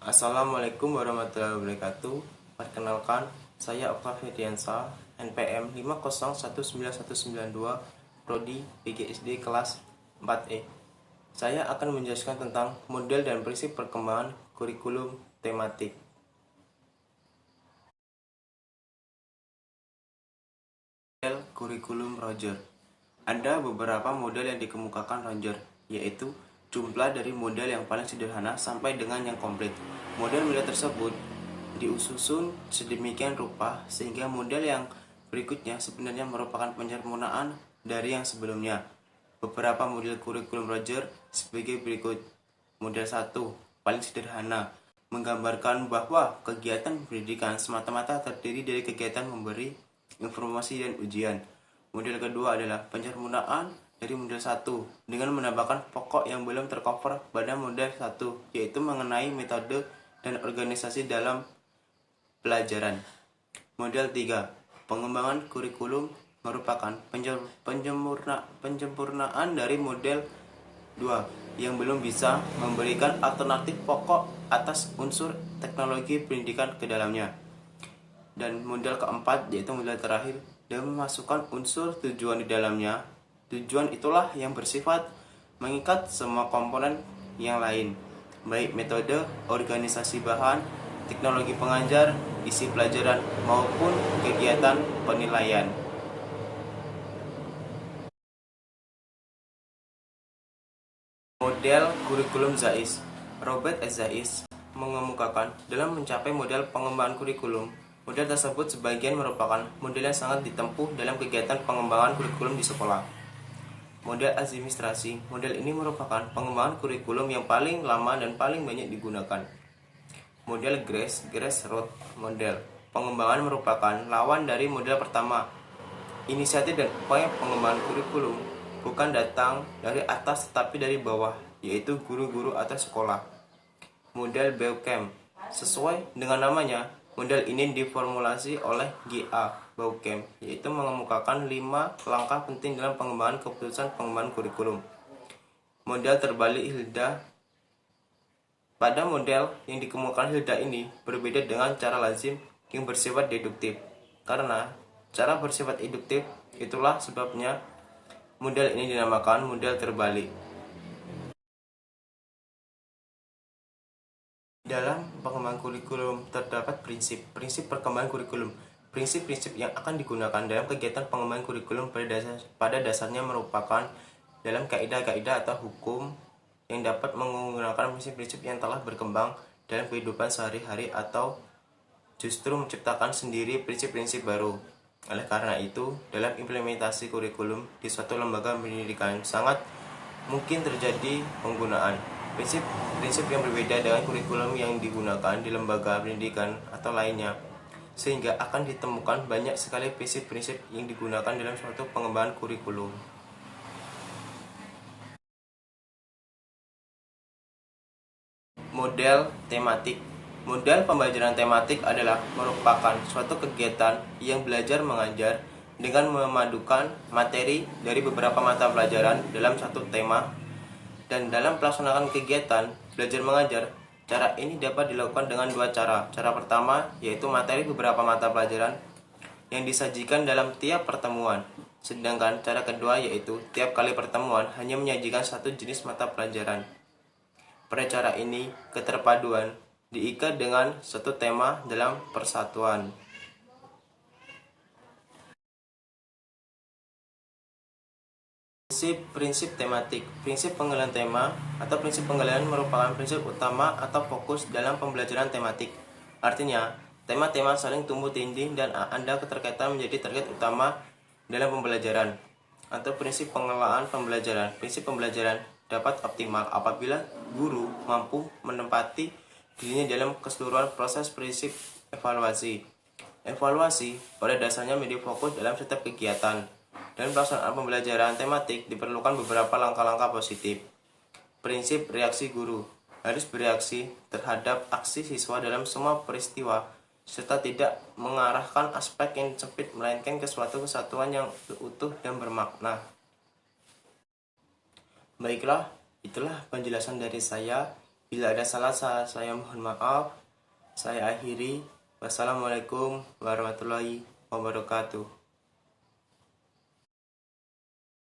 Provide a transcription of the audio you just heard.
Assalamualaikum warahmatullahi wabarakatuh. Perkenalkan, saya Octavidiansa, NPM 5019192, Prodi PGSD kelas 4E. Saya akan menjelaskan tentang model dan prinsip perkembangan kurikulum tematik. Model kurikulum Roger. Ada beberapa model yang dikemukakan Roger, yaitu jumlah dari model yang paling sederhana sampai dengan yang komplit. Model-model tersebut diususun sedemikian rupa sehingga model yang berikutnya sebenarnya merupakan penyempurnaan dari yang sebelumnya. Beberapa model kurikulum Roger sebagai berikut. Model 1, paling sederhana, menggambarkan bahwa kegiatan pendidikan semata-mata terdiri dari kegiatan memberi informasi dan ujian. Model kedua adalah penyempurnaan dari model 1 dengan menambahkan pokok yang belum tercover pada model 1, yaitu mengenai metode dan organisasi dalam pelajaran. Model 3, pengembangan kurikulum merupakan penyempurnaan dari model 2 yang belum bisa memberikan alternatif pokok atas unsur teknologi pendidikan ke dalamnya. Dan model keempat, yaitu model terakhir, dan memasukkan unsur tujuan di dalamnya. Tujuan itulah yang bersifat mengikat semua komponen yang lain, baik metode, organisasi bahan, teknologi pengajar, isi pelajaran, maupun kegiatan penilaian. Model kurikulum Zais. Robert S. Zais mengemukakan dalam mencapai model pengembangan kurikulum. Model tersebut sebagian merupakan model yang sangat ditempuh dalam kegiatan pengembangan kurikulum di sekolah. Model administrasi. Model ini merupakan pengembangan kurikulum yang paling lama dan paling banyak digunakan. Model grassroots model. Pengembangan merupakan lawan dari model pertama. Inisiatif dan upaya pengembangan kurikulum bukan datang dari atas tetapi dari bawah, yaitu guru-guru atau sekolah. Model Bauckham. Sesuai dengan namanya, model ini diformulasi oleh G.A. Bauckham, yaitu mengemukakan 5 langkah penting dalam pengembangan keputusan pengembangan kurikulum. Model terbalik Hilda. Pada model yang dikemukakan Hilda ini berbeda dengan cara lazim yang bersifat deduktif. Karena cara bersifat induktif, itulah sebabnya model ini dinamakan model terbalik. Dalam pengembangan kurikulum terdapat prinsip perkembangan kurikulum. Prinsip-prinsip yang akan digunakan dalam kegiatan pengembangan kurikulum pada dasarnya merupakan dalam kaidah-kaidah atau hukum yang dapat menggunakan prinsip-prinsip yang telah berkembang dalam kehidupan sehari-hari atau justru menciptakan sendiri prinsip-prinsip baru. Oleh karena itu, dalam implementasi kurikulum di suatu lembaga pendidikan sangat mungkin terjadi penggunaan prinsip-prinsip yang berbeda dengan kurikulum yang digunakan di lembaga pendidikan atau lainnya, sehingga akan ditemukan banyak sekali prinsip-prinsip yang digunakan dalam suatu pengembangan kurikulum. Model tematik. Model pembelajaran tematik adalah merupakan suatu kegiatan yang belajar mengajar dengan memadukan materi dari beberapa mata pelajaran dalam satu tema. Dan dalam pelaksanaan kegiatan belajar mengajar, cara ini dapat dilakukan dengan 2 cara. Cara pertama yaitu materi beberapa mata pelajaran yang disajikan dalam tiap pertemuan. Sedangkan cara kedua yaitu tiap kali pertemuan hanya menyajikan satu jenis mata pelajaran. Pada cara ini, keterpaduan diikat dengan satu tema dalam persatuan. Prinsip tematik. Prinsip penggalian tema atau prinsip penggalian merupakan prinsip utama atau fokus dalam pembelajaran tematik. Artinya, tema-tema saling tumbuh tindih dan ada keterkaitan menjadi target utama dalam pembelajaran. Atau prinsip pengelolaan pembelajaran. Prinsip pembelajaran dapat optimal apabila guru mampu menempati dirinya dalam keseluruhan proses prinsip evaluasi. Evaluasi pada dasarnya menjadi fokus dalam setiap kegiatan. Dan pelaksanaan pembelajaran tematik diperlukan beberapa langkah-langkah positif. Prinsip reaksi guru harus bereaksi terhadap aksi siswa dalam semua peristiwa, serta tidak mengarahkan aspek yang sempit melainkan ke suatu kesatuan yang utuh dan bermakna. Baiklah, itulah penjelasan dari saya. Bila ada salah, saya mohon maaf. Saya akhiri. Wassalamualaikum warahmatullahi wabarakatuh.